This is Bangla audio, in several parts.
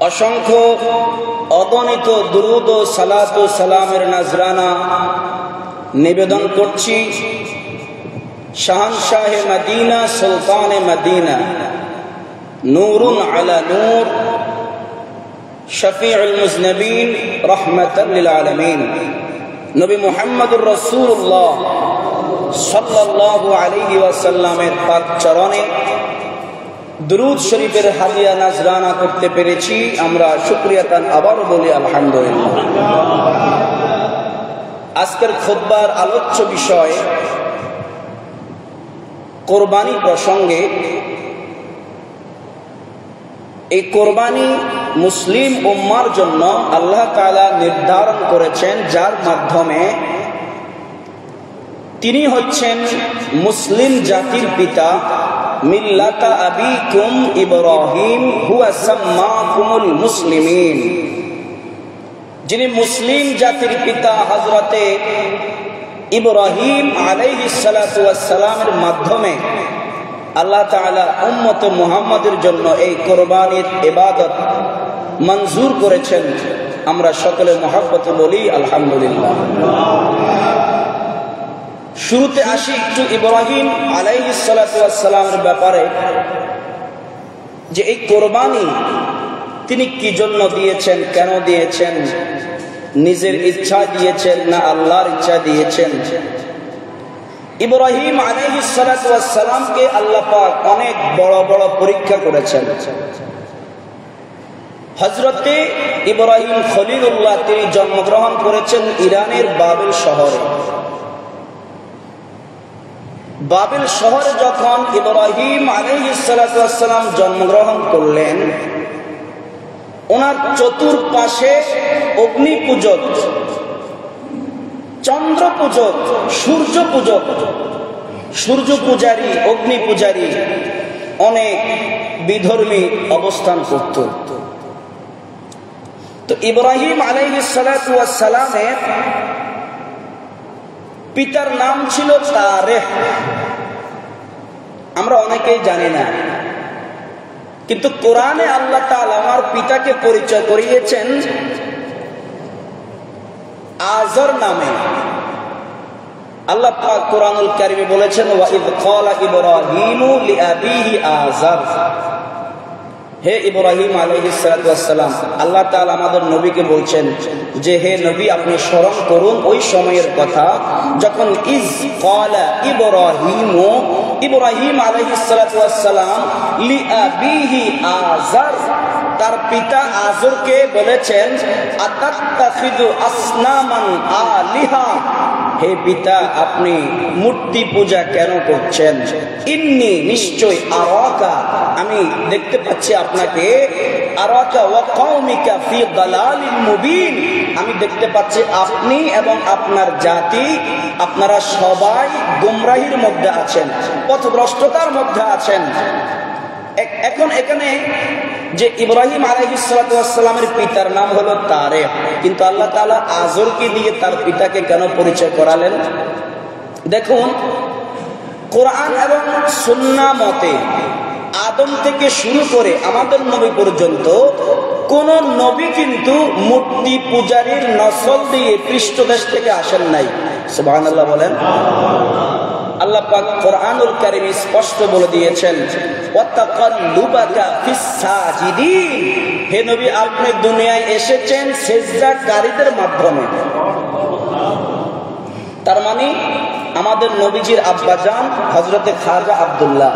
অসংখ্য অগণিত দুরূদ ও সালাত ও সালামের নজরানা নিবেদন করছি শাহনশাহে মদিনা সুলতানে মদিনা নূরুন আলা নূর শফিউল মুজনবিন রাহমাতাল লিল আলামিন নবী মুহাম্মদুর রাসূলুল্লাহ সাল্লাল্লাহু আলাইহি ওয়াসাল্লামের পাক চরণে দুরূদ শরীফের হাদিয়া নজরানা করতে পেরেছি। আমরা শুকরিয়া তান আবার বলি আলহামদুলিল্লাহ। আজকের খুতবার আলোচ্য বিষয় কোরবানি প্রসঙ্গে। এই কোরবানি মুসলিম উম্মার জন্য আল্লাহ তাআলা নির্ধারণ করেছেন, যার মাধ্যমে তিনি হচ্ছেন মুসলিম জাতির পিতা। মিল্লাতা আবিকুম ইব্রাহিম হুয়া সাম্মাকুমুল মুসলিমিন। যিনি মুসলিম জাতির পিতা হযরতে ইব্রাহিম আলাইহিস সালাতু ওয়াস সালামের মাধ্যমে আল্লাহ তাআলা উম্মতে মুহাম্মাদের জন্য এই কোরবানির ইবাদত মঞ্জুর করেছেন। আমরা সকলে মহব্বতে বলি আলহামদুলিল্লাহ। শুরুতে আসি একটু ইব্রাহিম আলাইহিস সালাতু ওয়াস সালামের ব্যাপারে, যে এই কোরবানি তিনি কি জন্য দিয়েছেন, কেন দিয়েছেন, নিজের ইচ্ছা দিয়েছেন না আল্লাহর ইচ্ছা দিয়েছেন। ইব্রাহিম আলাইহিস সালাতু ওয়াস সালামকে আল্লাহ পাক অনেক বড় বড় পরীক্ষা করেছেন। হযরতে ইব্রাহিম খলিলুল্লাহ তিনি জন্মগ্রহণ করেছেন ইরানের বাবিল শহরে। বাবিল শহরে যখন ইব্রাহিম আলাইহিস সালাতু ওয়াস সালাম জন্মগ্রহণ করলেন, ওনার চতুর্পাশে অগ্নি পূজক, চন্দ্র পূজক, সূর্য পূজক, সূর্য পূজারী, অগ্নি পূজারী অনেক বিধর্মী অবস্থান করত। তো ইব্রাহিম আলাইহিস সালাতু ওয়াস সালামের পিতার নাম ছিল তারেহ। আমরা অনেকেই জানি না, কিন্তু কোরআনে আল্লাহ তাআলা আমার পিতাকে পরিচয় করিয়েছেন আজর নামে। আল্লাহ পাক কোরআনুল কারীমে বলেছেন, ওয়া ইয ক্বালা ইব্রাহিমু লিআবিহি আযর। হে ইব্রাহিম আলাইহিস সালাতু ওয়াস সালাম, আল্লাহ তাআলা আমাদের নবীকে বলছেন যে হে নবী, আপনি স্মরণ করুন ওই সময়ের কথা যখন ইয ক্বালা ইব্রাহিমু, ইব্রাহিম আলাইহিস সালাতু ওয়াস সালাম লিআবিহি আযর, তার পিতা আযরকে বলেছেন আতাত্তাখিযু আসনামান আলিহা, হে পিতা আপনি মূর্তি পূজা কেন করছেন। ইন্নী নিশ্চয় আরাকা, আমি দেখতে পাচ্ছি আপনাকে, আরাকা ওয়া কওমিকা ফি দালালিন মুবিন, আমি দেখতে পাচ্ছি আপনি এবং আপনার জাতি, আপনারা সবাই গোমরাহির মধ্যে আছেন, পথভ্রষ্টতার মধ্যে আছেন। এখন এখানে যে ইব্রাহিম আলাইহিস সালাতু ওয়াস সালামের পিতার নাম হলো তারেহ, কিন্তু আল্লাহ তাআলা আযরকে দিয়ে তার পিতাকে কেন পরিচয় করালেন? দেখুন, কোরআন এবং সুন্নাহ মতে আদম থেকে শুরু করে আমাদের নবী পর্যন্ত কোন নবী কিন্তু মূর্তি পূজারীর নসল দিয়ে পৃষ্ঠদেশ থেকে আসেন নাই। সুবহানাল্লাহ বলেন। আল্লাহ পাক কোরআনুল কারীমে স্পষ্ট বলে দিয়েছেন, ওয়াতাকাল্লুবাকা ফিস সাজিদিন, হে নবী আপনি দুনিয়ায় এসেছেন সিজদাকারীদের মাধ্যমে। তার মানে আমাদের নবীজির আব্বা জান হযরতে খাজা আব্দুল্লাহ,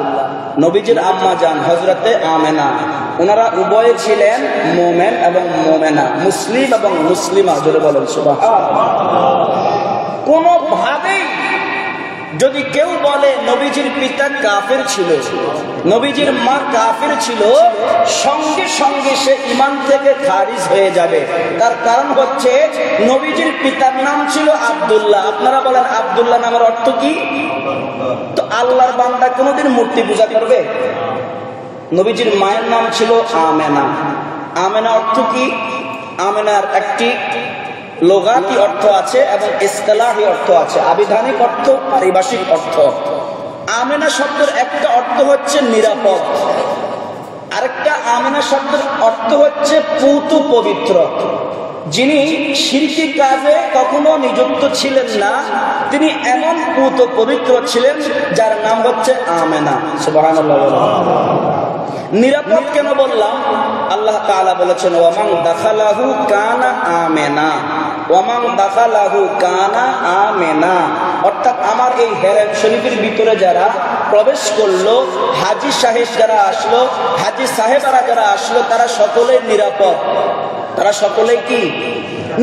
নবীজির আম্মা জান হযরতে আমেনা, ওনারা উভয়ে ছিলেন মুমিন এবং মুমিনা, মুসলিম এবং মুসলিমা। জোরে বলেন সুবহানাল্লাহ। কোন ভাবে যদি কেউ বলে নবীজির পিতা কাফের ছিল, নবীজির মা কাফের ছিল, সঙ্গে সঙ্গে সে ঈমান থেকে খারিজ হয়ে যাবে। তার কারণ হচ্ছে নবীজির পিতার নাম ছিল আব্দুল্লাহ। আপনারা বলেন আব্দুল্লাহ নামের অর্থ কি? তো আল্লাহর বান্দা কোনোদিন মূর্তি পূজা করবে? নবীজির মায়ের নাম ছিল আমেনা। আমেনা অর্থ কি? আমেনার একটি লোগাতি অর্থ আছে এবং ইসতিলাহি অর্থ আছে, আবিধানিক অর্থ, পারিভাষিক অর্থ। আমেনা শব্দের একটা অর্থ হচ্ছে নিরাপদ, আরেকটা আমেনা শব্দের অর্থ হচ্ছে পুত পবিত্র। যিনি শিরকি কাজে কখনো নিযুক্ত ছিলেন না, তিনি এমন পুত পবিত্র ছিলেন যার নাম হচ্ছে আমেনা। সুবহানাল্লাহ। নিরাপদ কেন বললাম? আল্লাহ তাআলা বলেছেন ওয়ামান দাখালাহু কানা আমেনা, ওয়ামান দাখালাহু কানা আমেনা। অর্থাৎ আমার এই হেরেম শরীফের ভিতরে যারা প্রবেশ করলো, হাজী সাহেব যারা আসলো, হাজী সাহেবারা যারা আসলো, তারা সকলেই নিরাপদ। তারা সকলেই কি?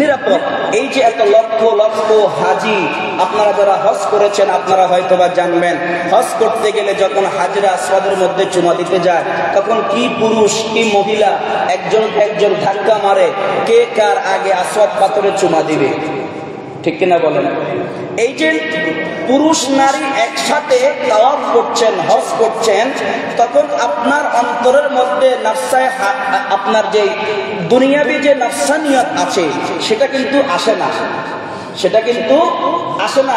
নিরাপদ। এই যে এত লক্ষ লক্ষ হাজী, আপনারা যারা হজ করেছেন আপনারা হয়তোবা জানবেন, হজ করতে গেলে যখন হাজরে আসওয়াদের মধ্যে চুমা দিতে যায়, তখন কি পুরুষ কি মহিলা একজন একজন ধাক্কা মারে, কে কার আগে আসওয়াদ পাথরে চুমা দিবে, ঠিক কিনা বলেন? এই যে পুরুষ নারী একসাথে তাওয়াফ করছেন, হজ করছেন, তখন আপনার অন্তরের মধ্যে নাফসায়, আপনার যে দুনিয়াবি যে নাফসানিয়ত আছে সেটা কিন্তু আসে না, সেটা কিন্তু আসে না।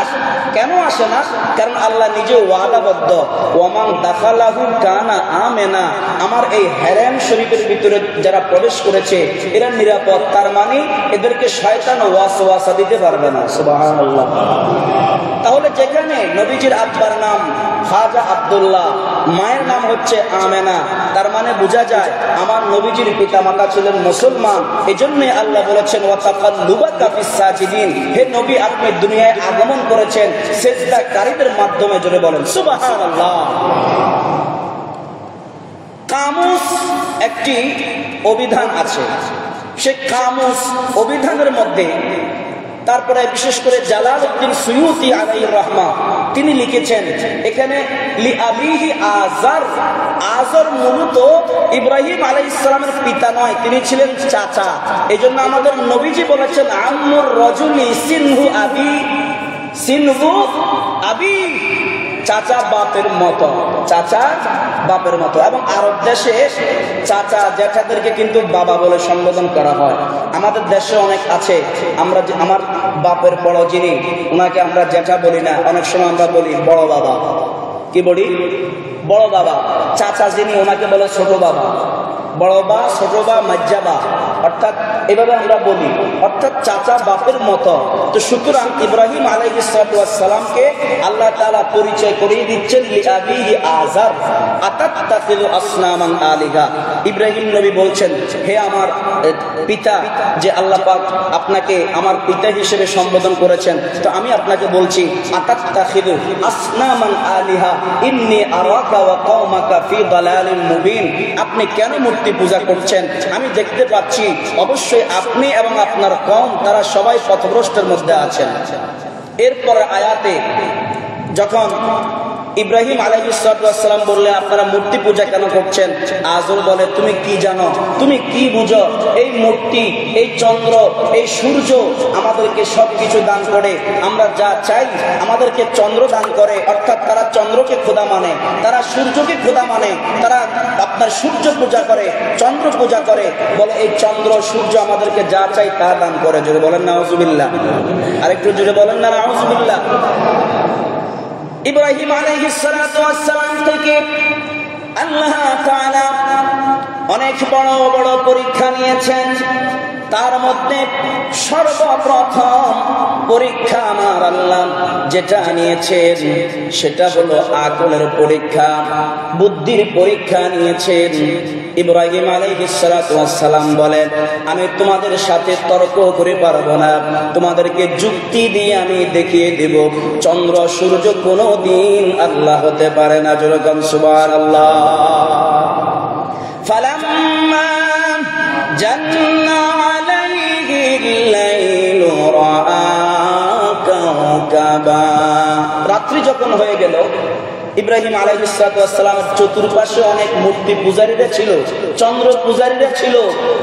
কেন আসে না? কারণ আল্লাহ নিজে ওয়াদাবদ্ধ, ওয়ামান দাখালাহু কানা আমেনা, আমার এই হারাম শরীফের ভিতরে যারা প্রবেশ করেছে এরা নিরাপদ। তার মানে এদেরকে শয়তান ওয়াসওয়াসা দিতে পারবে না। সুবহানাল্লাহ। তাহলে যেখানে নবীজির আব্বার নাম খাজা আব্দুল্লাহ, মায়ের নাম হচ্ছে আমেনা, তার মানে বোঝা যায় আমার নবীজির পিতামাতা ছিলেন মুসলমান। এজন্যই আল্লাহ বলেছেন ওয়াতাকাল্লুবাকা ফিস সাজিদিন, হে নবী আপনি দুনিয়ায় আগমন করেছেন সিজদাকারীদের মাধ্যমে। জোরে বলেন সুবহানাল্লাহ। কামুস একটি অভিধান আছে, সে কামুস অভিধানের মধ্যে তারপরে বিশেষ করে জালালউদ্দিন সুয়ুতি আলাইহির রাহমা তিনি লিখেছেন এখানে লি আবিহি আজার, আজার মূলত ইব্রাহিম আলাইহিস সালামের পিতা নয়, তিনি ছিলেন চাচা। এজন্য আমাদের নবীজি বলেছেন আম্মুর রাজুলি সিনহু আবি, সিনহু আবি, চাচা বাপের মতো, চাচা বাপের মতো। এবং আরব দেশে চাচা জ্যাঠাদেরকে কিন্তু বাবা বলে সম্বোধন করা হয়। আমাদের দেশে অনেক আছে, আমরা আমার বাপের বড় যিনি ওনাকে আমরা জ্যাঠা বলি না, অনেক সময় আমরা বলি বড় বাবা। কি বলি? বড় বাবা। চাচা যিনি ওনাকে বলে ছোট বাবা, বড় বা, ছোট বা, মাজ্জাবা, অর্থাৎ এভাবে আমরা বলি, অর্থাৎ চাচা বাপের মতো। তো সুতরাং ইব্রাহিম আলাইহিস সালামকে আল্লাহ তাআলা পরিচয় করিয়ে দিচ্ছেন লিআবিহি আজার আতাত্তাখিযু আসনামান আলিহা। ইব্রাহিম নবী বলছেন হে আমার পিতা, যে আল্লাহ পাক আপনাকে আমার পিতা হিসেবে সম্বোধন করেছেন, তো আমি আপনাকে বলছি আতাত্তাখিযু আসনামান আলিহা ইন্নী আরাকা ওয়া কওমাকা ফি দালালিন মুবিন। আপনি কেন মূর্তি পূজা করছেন? আমি দেখতে পাচ্ছি অবশ্যই আপনি এবং আপনার কওম তারা সবাই পথভ্রষ্টের মধ্যে আছেন। এরপর আয়াতে যখন ইব্রাহিম আলাইহিস সালাম বললেন আপনারা মূর্তি পূজা কেন করছেন, আজর বলে তুমি কি জানো, তুমি কি বুঝো? এই মূর্তি, এই চন্দ্র, এই সূর্য আমাদেরকে সবকিছু দান করে, আমরা যা চাই আমাদেরকে চন্দ্র দান করে। অর্থাৎ তারা চন্দ্রকে খোদা মানে, তারা সূর্যকে খোদা মানে, তারা আপনার সূর্য পূজা করে, চন্দ্র পূজা করে, বলে এই চন্দ্র সূর্য আমাদেরকে যা চাই তা দান করে। জোরে বলেন নাউজুবিল্লাহ। আরেকটু জোরে বলেন না নাউজুবিল্লাহ। ইব্রাহিম আলাইহিস সালাম থেকে আল্লাহ তাআলা অনেক বড় বড় পরীক্ষা নিয়েছেন। তার মধ্যে সর্বপ্রথম পরীক্ষা আমার আল্লাহ যেটা নিয়েছেন সেটা হলো আকলের পরীক্ষা, বুদ্ধির পরীক্ষা নিয়েছেন। ইব্রাহিম আলাইহিস সালাম বলেন আমি তোমাদের সাথে তর্ক করে পারবো না, তোমাদেরকে যুক্তি দিয়ে আমি দেখিয়ে দেব চন্দ্র সূর্য কোনোদিন আল্লাহ হতে পারে না। যেরকম সুবহানাল্লাহ। ফালাম্মা জান্না আলাইহিল লাইলু রাআ কাওকাবা, রাত্রি যখন হয়ে গেল ইব্রাহিম আলাইহিস সালামের চতুর্পাশে অনেক মূর্তি পূজারীরা ছিল, চন্দ্র পূজারীরা ছিল,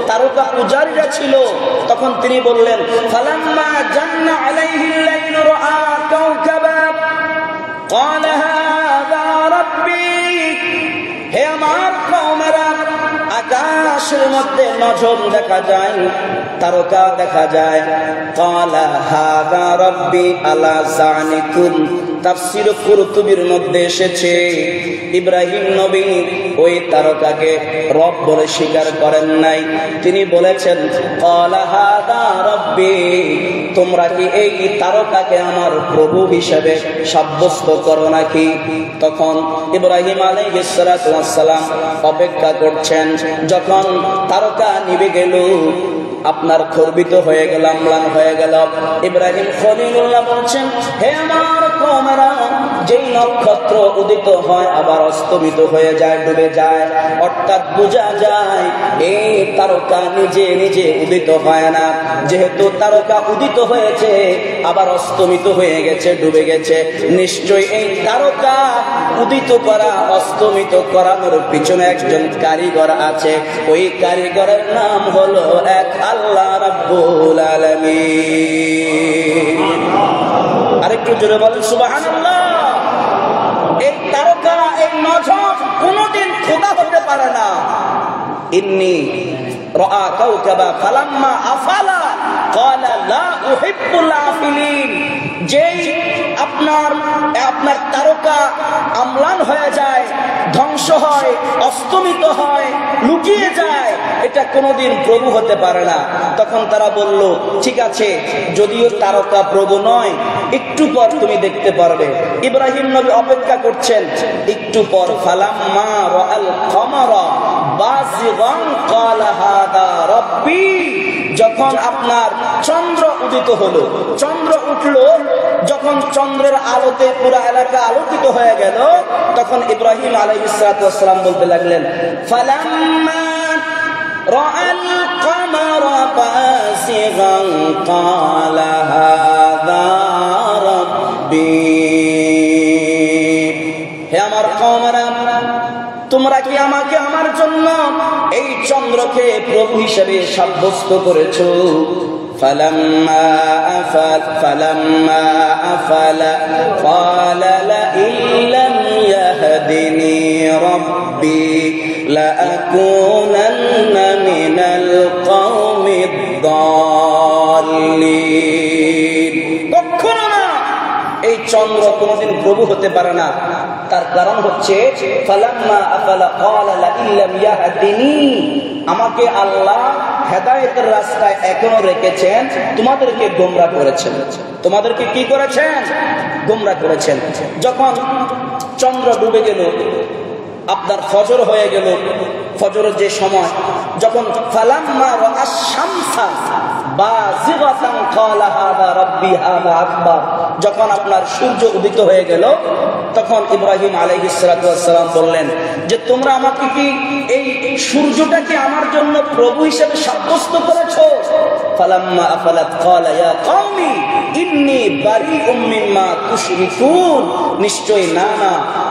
তারকা পূজারীরা ছিল। তখন তিনি বললেন ফালাম্মা জান্না আলাইহিল লাইলু রাআ কাওকাবা ক্বালা হাযা রাব্বি, হে আমার কওমেরা আকাশের মধ্যে নজম দেখা যায়, তারকা দেখা যায়। ক্বালা হাযা রাব্বি আলা যানিকুম তাফসীর কুরতুবীর মধ্যে এসেছে ইব্রাহিম নবী ওই তারকাকে রব বলে স্বীকার করেন নাই, তিনি বলেছেন ক্বালা হাদা রাব্বি, তোমরা কি এই তারকাকে আমার প্রভু হিসেবে সাব্যস্ত করো নাকি? তখন ইব্রাহিম আলাইহিস সালাতু ওয়াস সালাম অপেক্ষা করছেন, যখন তারকা নিভে গেল আপনার খর্বিত হয়ে গেল, ম্লান হয়ে গেল। ইব্রাহিম খলিলুল্লাহ বলছেন, হে আমার কওমেরা, যেই নক্ষত্র উদিত হয় আবার অস্তমিত হয়ে যায়, ডুবে যায়, অর্থাৎ বোঝা যায় এই তারকা নিজে নিজে উদিত হয় না। যেহেতু তারকা উদিত হয়েছে আবার অস্তমিত হয়ে গেছে, ডুবে গেছে, নিশ্চয়ই এই তারকা উদিত করা অস্তমিত করানোর পিছনে একজন কারিগর আছে। ওই কারিগরের নাম হলো এক আল্লাহ রাব্বুল আলামিন। আরেকটু জোরে বলেন সুবহানাল্লাহ। এই তারকা, এই নজম কোনদিন খোদা হতে পারে না। ইন্নী রাআ কাওকাবা ফালাম্মা আফালা ক্বালা লা উহিব্বুল আফিলিন। যেই আপনার তারকা অম্লান হয়ে যায়, ধ্বংস হয়, অস্তমিত হয়, লুকিয়ে যায়, এটা কোনোদিন প্রভু হতে পারে না। তখন তারা বলল, ঠিক আছে, যদিও তারকা প্রভু নয়, একটু পর তুমি দেখতে পারবে। ইব্রাহিম নবী অপেক্ষা করছেন। একটু পর ফালাম্মা রাআল কমারা বাযিগান ক্বালা হাদা রাব্বি, যখন আপনার চন্দ্র উদিত হলো, চন্দ্র উঠলো, যখন চন্দ্রের আলোতে পুরো এলাকা আলোকিত হয়ে গেল, তখন ইব্রাহিম আলাইহিস সালাতু ওয়াস সালাম বলতে লাগলেন, ফালাম্মা রাআল কমারা বাযিগান ক্বালা হাদা রাব্বি। হে আমার কওমেরা, তোমরা কি আমাকে আমার জন্য এই চন্দ্রকে প্রভু হিসেবে সাব্যস্ত করেছো? ফালাম্মা আফালা ক্বালা লা ইল্লাম ইয়াহদিনি রাব্বি লাআকুনান্না মিনাল কওমিদ দাল্লিন। কখনো না, এই চন্দ্র কোনদিন প্রভু হতে পারে না। তার কারণ হচ্ছে ফালাম্মা আফালা ক্বালা লা ইল্লাম ইয়াহদিনি, আমাকে আল্লাহ হেদায়েতের রাস্তায় এখনো রেখেছেন, তোমাদেরকে গোমরাহ করেছেন। তোমাদেরকে কি করেছেন? গোমরাহ করেছেন। যখন চন্দ্র ডুবে গেল, আপনার ফজর হয়ে গেল, ফজরের যে সময়, যখন ফালাম্মা রাআশ শামসা বাযিগাতান ক্বালা হাদা রাব্বি হাদা আকবার, যখন আপনার সূর্য উদিত হয়ে গেল, তখন ইব্রাহিম আলাইহিস সালাতু ওয়াস সালাম বললেন যে তোমরা আমাকে কি এই সূর্যটাকে আমার জন্য প্রভু হিসেবে সাব্যস্ত করেছো? ফালাম্মা আফালাত ক্বালা ইয়া কওমি ইন্নী বারিউম মিম্মা তুশরিকুন, নিশ্চয় না,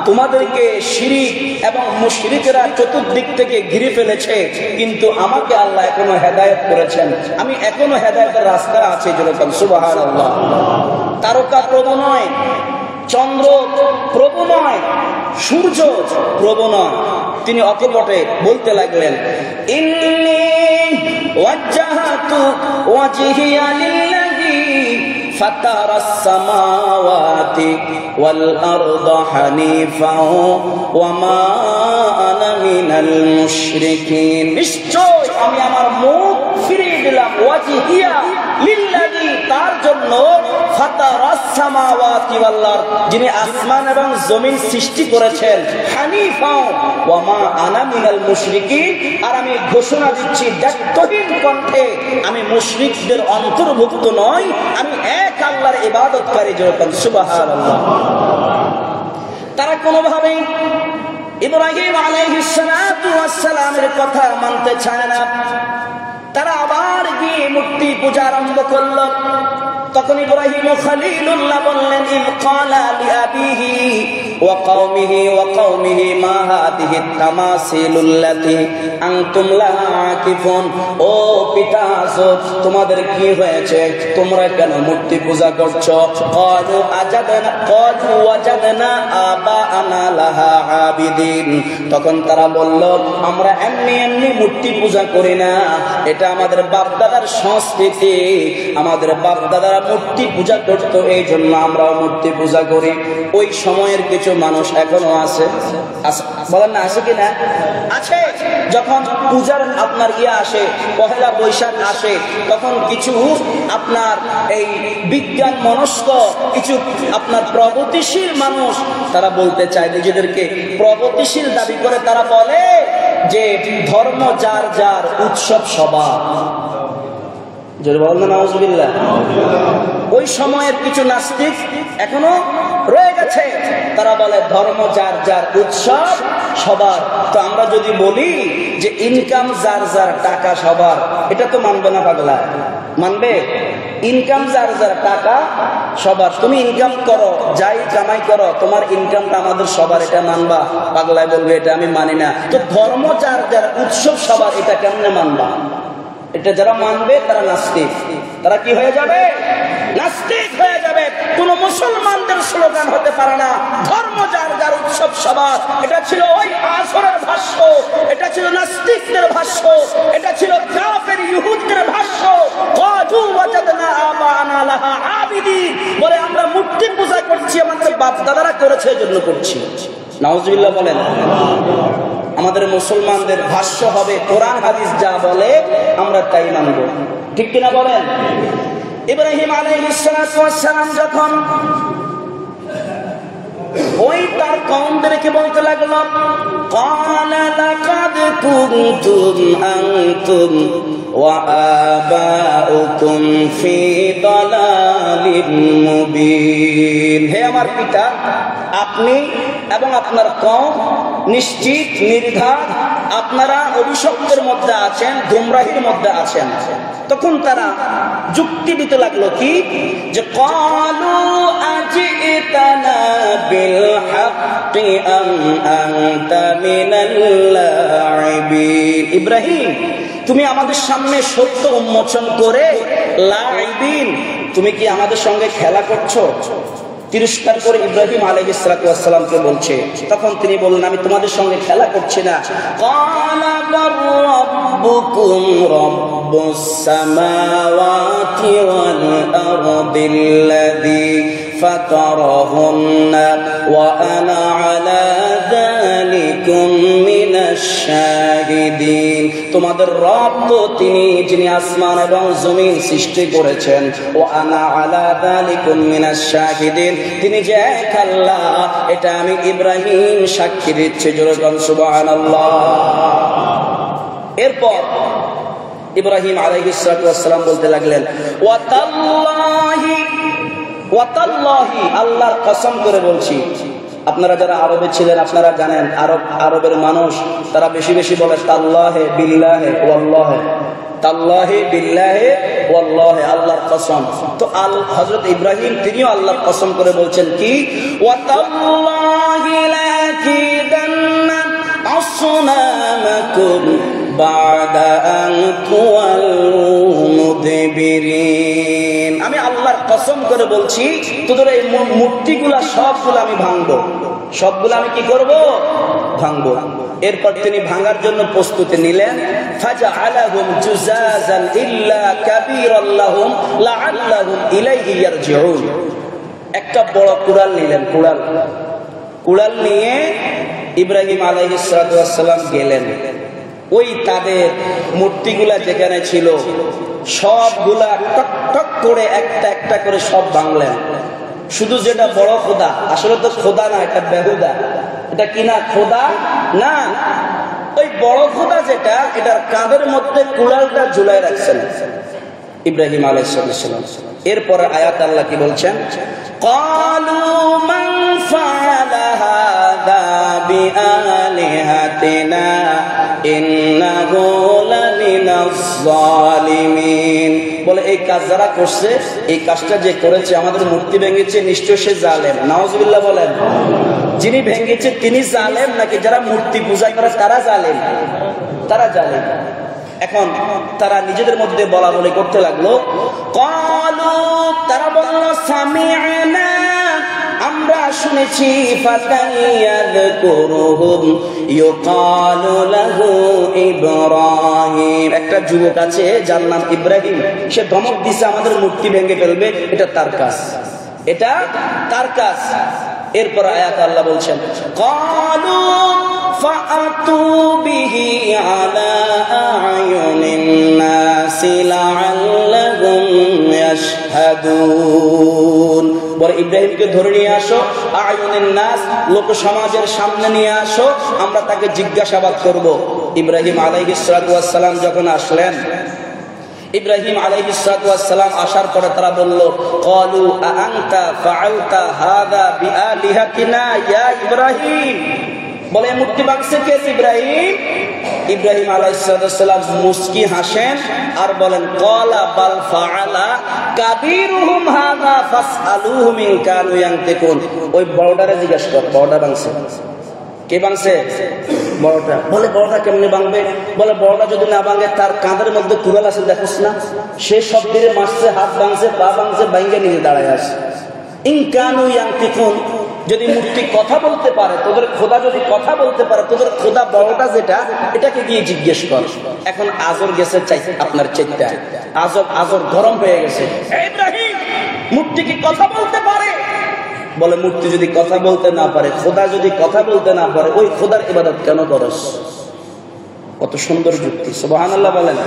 তোমাদেরকে শিরিক এবং মুশরিকরা চতুর্দিক থেকে ঘিরে ফেলেছে, কিন্তু আমাকে আল্লাহ এখনো হেদায়েত করেছেন, আমি এখনো হেদায়েতের রাস্তা আছে। যেরকম সুবহানাল্লাহ। তারকা প্রভু নয়, চন্দ্র প্রভু নয়, সূর্য প্রভু নয়। তিনি অকপটে বলতে লাগলেন, ইন্নী ওয়াজ্জাহাতু ওয়াজহিয়া লিল্লাযী ফাতারাস সামাওয়াতি ওয়াল আরদা হানিফাও ওয়া মা আনা মিনাল মুশরিকিন। নিশ্চয় আমি আমার মুখ ফিরিয়ে দিলাম, ওয়াজহিয়া লিল্লাযী, তার জন্য, ফাতারাস সামাওয়াতি ওয়াল আরদ, যিনি আসমান এবং জমিন সৃষ্টি করেছেন, হানিফাও ওয়া মা আনা মিনাল মুশরিকিন, আর আমি ঘোষণা দিচ্ছি দায়িত্বহীন কণ্ঠে, আমি মুশরিকদের অন্তর্ভুক্ত নই, আমি এক আল্লাহর ইবাদতকারী। যেরকম সুবহানাল্লাহ। তারা কোনোভাবেই ইব্রাহিম আলাইহিস সালাতু ওয়াস সালামের কথা মানতে চায় না। তারা আবার গিয়ে মূর্তি পূজা আরম্ভ করল। তখন ইব্রাহিম খলিলুল্লাহ বললেন, ইয ক্বালা লিআবিহি ওয়া কওমিহি মা হাদিহি তামাসিলুল্লাতী আনতুম লাহা আকিফুন। ও পিতা, তোমাদের কি হয়েছে? তোমরা কেন মূর্তি পূজা করছো? ক্বালু ওয়াজাদনা আবাআনা লাহা আবিদিন। তখন তারা বলল, আমরা এমনি এমনি মূর্তি পূজা করি না, এটা আমাদের বাপ দাদার সংস্কৃতি। আমাদের বাপ দাদারা মূর্তি পূজা করতো, এই জন্য আমরাও মূর্তি পূজা করি। ওই সময়ের কিছু মানুষ এখনো আছে, বলেন না আছে কিনা? আছে। যখন পূজার আপনার আসে, পহেলা বৈশাখ আসে, তখন কিছু আপনার এই বিজ্ঞান মনস্ক কিছু আপনার প্রগতিশীল মানুষ, তারা বলতে চায়, নিজেদেরকে প্রগতিশীল দাবি করে, তারা বলে যে ধর্ম যার যার, উৎসব সবার। ওই সময়ের কিছু নাস্তিক এখনো রয়ে গেছে, তারা বলে ধর্ম যার যার, উৎসব সবার। তো আমরা যদি বলি যে ইনকাম যার যার, টাকা সবার, এটা তো মানবে না পাগলা? মানবে? ইনকাম যার যার, টাকা সবার। তুমি ইনকাম করো, যাই কামাই করো, তোমার ইনকামটা আমাদের সবার, এটা মানবা? পাগলায় বলবে এটা আমি মানি না। তো ধর্ম যার যার, উৎসব সবার, এটা কেমনে মানবা? এটা যারা মানবে তারা নাস্তিক। তারা কি হয়ে যাবে? নাস্তিক হয়ে যাবে। কোন মুসলমানদের স্লোগান হতে পারে না ধর্ম যার যার, উৎসব সবার। এটা ছিল ওই আসরের ভাষ্য, এটা ছিল নাস্তিকদের ভাষ্য, এটা ছিল কাফের ইহুদদের ভাষ্য। ওয়াজু ওয়াজাদনা আবানা লাহা আবিদিন, বলে আমরা মূর্তি পূজা করছি, আমাদের বাপ দাদারা করেছে এজন্য করছি। নাউজুবিল্লাহ বলেন। আমাদের মুসলমানদের ভাষ্য হবে কোরআন হাদিস যা বলে আমরা তাই মানব, ঠিক কিনা বলেন? ইব্রাহিম আলাইহিস সালাম যখন ওই তার কওমদেরকে বলতে লাগলো, ক্বালা লাকাদ কুনতুম আনতুম ওয়া আবাউকুম ফি দালালিন মুবিন। হে আমার পিতা, আপনি এবং আপনার কওম নিশ্চিত নির্ঘাত আপনারা অভিশপ্তের মধ্যে আছেন, গুমরাহির মধ্যে আছেন। তখন তারা যুক্তি দিতে লাগলো কি, যে ক্বালু আজিতানা বিল হাক্কি আম আনতা মিনাল লাইবিন। ইব্রাহিম, তুমি আমাদের সামনে সত্য উন্মোচন করে, লাইবিন, তুমি কি আমাদের সঙ্গে খেলা করছো? তিরস্কার করে ইব্রাহিম আলাইহিস সালামকে বলছে। তখন তিনি বললেন, আমি তোমাদের সঙ্গে খেলা করছি না। ক্বালা বার রাব্বুকুম রাব্বুস সামাওয়াতি ওয়াল আরদিল্লাযী ফাতারাহুন্না ওয়া আনা আলা যালিকুম মিনাশ শাহিদিন। তোমাদের রব তো তিনি, যিনি আসমান এবং জমিন সৃষ্টি করেছেন। ওয়া আনা আলা যালিকুম মিনাশ শাহিদিন, তিনি যে এক আল্লাহ, এটা আমি ইব্রাহিম সাক্ষী দিচ্ছি। জোরে বলুন সুবহানাল্লাহ। এরপর ইব্রাহিম আলাইহিস সালাম বলতে লাগলেন, ওয়া তাল্লাহি, ওয়া তাল্লাহি, আল্লাহর কসম করে বলছি। আপনারা যারা আরবে ছিলেন আপনারা জানেন, আরবের মানুষ তারা বেশি বেশি বলে তাল্লাহে বিল্লাহে ওয়াল্লাহে, তাল্লাহি বিল্লাহি ওয়াল্লাহি, আল্লাহর কসম। তো হযরত ইব্রাহিম তিনিও আল্লাহর কসম করে বলছেন কি, ওয়া তাল্লাহি লাকিদান্না আসনামাকুম বাদা আন তুওয়াল্লু মুদবিরিন। আমি আল্লাহর কসম করে বলছি, তোদের এই মূর্তিগুলা সবগুলো আমি ভাঙবো, সবগুলো আমি কি করব? ভাঙবো। এরপর তিনি ভাঙার জন্য প্রস্তুতি নিলেন। ফাজআলাহুম জুজাজান ইল্লা কাবীরান লাহুম লাআল্লাহুম ইলাইহি ইয়ারজিউন। একটা বড় কুড়াল নিলেন, কুড়াল নিয়ে ইব্রাহিম আলাইহিস সালাম গেলেন। ওই তাদের মূর্তিগুলা যেখানে ছিল সবগুলা টক টক করে একটা একটা করে সব ভাঙলেন। শুধু যেটা বড় খোদা, আসলে তো খোদা না, এটা বেহুদা। এটা কি না? খোদা না। ওই বড় খোদা যেটা, এটার কাঁধের মধ্যে কুড়ালটা ঝুলাই রাখছেন ইব্রাহিম আলাইহিস সালাম। এরপর আয়াত আল্লাহ কি বলছেন, ক্বালু মান ফাআলা হাযা বিআলিহাতিনা ইন্নাহু লামিনাজ জালিমিন। বলে এই কাজ যারা করছে, এই কাজটা যে করেছে, আমাদের মূর্তি ভেঙেছে, নিশ্চয় সে জালেম। নাউজুবিল্লাহ বলেন। যিনি ভেঙেছে তিনি জালেম, নাকি যারা মূর্তি পূজা করে তারা জালেম? তারা জালেম। এখন তারা নিজেদের মধ্যে বলা বলি করতে লাগলো। ক্বালু, তারা বলল, সামি'না আমরা শুনেছি ফাতায়াযকুরুহুম ইউকালু লাহু ইব্রাহিম, একটা যুবক আছে যার নাম ইব্রাহিম, সে ধমক দিছে আমাদের মূর্তি ভেঙে ফেলবে, এটা তার কাজ, এটা তার কাজ। এরপর আয়াত আল্লাহ বলছেন ক্বালু ফাআতু বিহি আলা আয়ুনিন নাসি লাআল্লাহুম ইয়াশহাদুন, বলে ইব্রাহিমকে ধরে নিয়ে আসো, আয়ুনিন নাস, লোক সমাজের সামনে নিয়ে আসো, আমরা তাকে জিজ্ঞাসাবাদ করব। ইব্রাহিম আলাইহিস সালাতু ওয়াস সালাম যখন আসলেন, ইব্রাহিম আলাইহিস সালাতু ওয়াস সালাম আসার পরে তারা বলল ক্বালু আআনতা ফাআলতা হাযা বিআলিহাতিনা ইয়া ইব্রাহিম, বলে মূর্তি ভাঙছে কে? ইব্রাহিম। ইব্রাহিম আলাইহিস সালাতু ওয়াস সালাম মুস্কি হাসেন আর বলেন ক্বালা বাল ফাআলা কাবীরুহুম হাযা ফাসআলুহুম ইন কানু ইয়ানতিকুন, ওই বড়টারে জিজ্ঞাসা কর, বড়টা ভাঙছে কে? ভাঙছে বড়টা। বলে বড়টা কেমনে ভাঙবে? বলে বড়টা যদি না ভাঙে তার কাঁধের মধ্যে কুড়াল আছে দেখোস না, সে সব দিয়ে মারছে, হাত ভাঙছে, পা ভাঙছে, ভাঙে নিয়ে দাঁড়ায় আছে। ইন কানু ইয়ানতিকুন, যদি মূর্তি কথা বলতে পারে, তোদের খোদা যদি কথা বলতে পারে, তোদের খোদা বড়টা যেটা, এটাকে গিয়ে জিজ্ঞেস কর। এখন আজর গেছে চাই আপনার চেষ্টা, আজর গরম হয়ে গেছে। ইব্রাহিম, মূর্তি কি কথা বলতে পারে? বলে মূর্তি যদি কথা বলতে না পারে, খোদা যদি কথা বলতে না পারে, ওই খোদার ইবাদত কেন করস? কত সুন্দর যুক্তি, সুবহানাল্লাহ বলেন।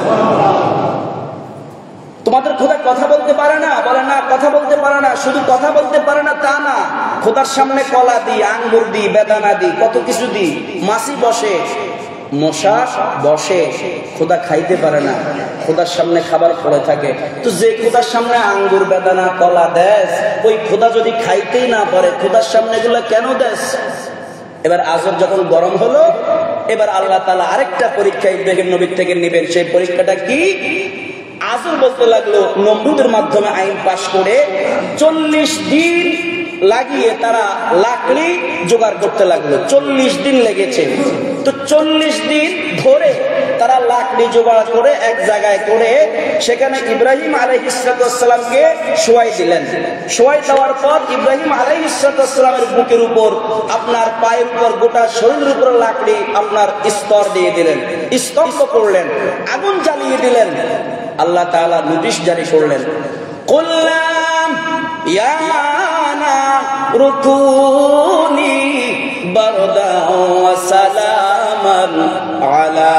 তোমাদের খোদা কথা বলতে পারে না? বলে না, কথা বলতে পারে না। শুধু কথা বলতে পারে না তা না, খোদার সামনে কলা দিই, আঙ্গুর দিই, বেদানা দিই, কত কিছু দিই, মাছি বসে, মশা বসে, খোদা খাইতে পারে না, খোদার সামনে খাবার পড়ে থাকে। তো যে খোদার সামনে আঙ্গুর, বেদানা, কলা দেস, ওই খোদা যদি খাইতেই না পারে, খোদার সামনে এগুলো কেন দেস? এবার আজর যখন গরম হলো, এবার আল্লাহ তাআলা আরেকটা পরীক্ষা ইব্রাহিম নবীর থেকে নেবেন। সেই পরীক্ষাটা কি? আজর বলতে লাগলো নমরুদের মাধ্যমে আইন পাশ করে 40 দিন লাগিয়ে তারা লাকড়ি জোগাড় করতে লাগলো। 40 দিন লেগেছে। তো 40 দিন ধরে তারা লাকড়ি জোগাড় করে এক জায়গায় করে সেখানে ইব্রাহিম আলাইহিস সালামকে শোয়াই দিলেন। শোয়াই দেওয়ার পর ইব্রাহিম আলাইহিস সালামের বুকের উপর, আপনার পায়ের উপর, গোটা শরীরের উপর লাকড়ি আপনার স্তর দিয়ে দিলেন, স্তম্ভ করলেন, আগুন জ্বালিয়ে দিলেন। আল্লাহ তাআলা নোটিশ জারি করলেন, কুল্লাম ইয়া নারু কুনি বারদান ওয়া সালামান আলা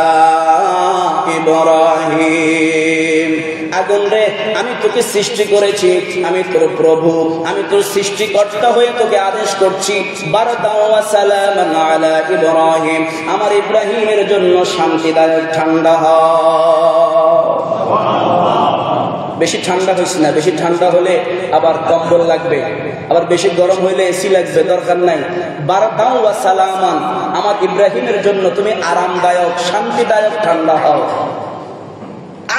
ইব্রাহিম। আগুন রে, আমি তোকে সৃষ্টি করেছি, আমি তোর প্রভু, আমি তোর সৃষ্টিকর্তা হয়ে তোকে আদেশ করছি, বারদান ওয়া সালামান আলা ইব্রাহিম, আমার ইব্রাহিমের জন্য শান্তিদায়ক ঠান্ডা হও। বেশি ঠান্ডা হয়েছে না, বেশি ঠান্ডা হলে আবার কম্বল লাগবে, আবার বেশি গরম হইলে এসি লাগবে, দরকার নাই। বারদান ওয়া সালামান, আমার ইব্রাহিমের জন্য তুমি আরামদায়ক, শান্তিদায়ক ঠান্ডা হও।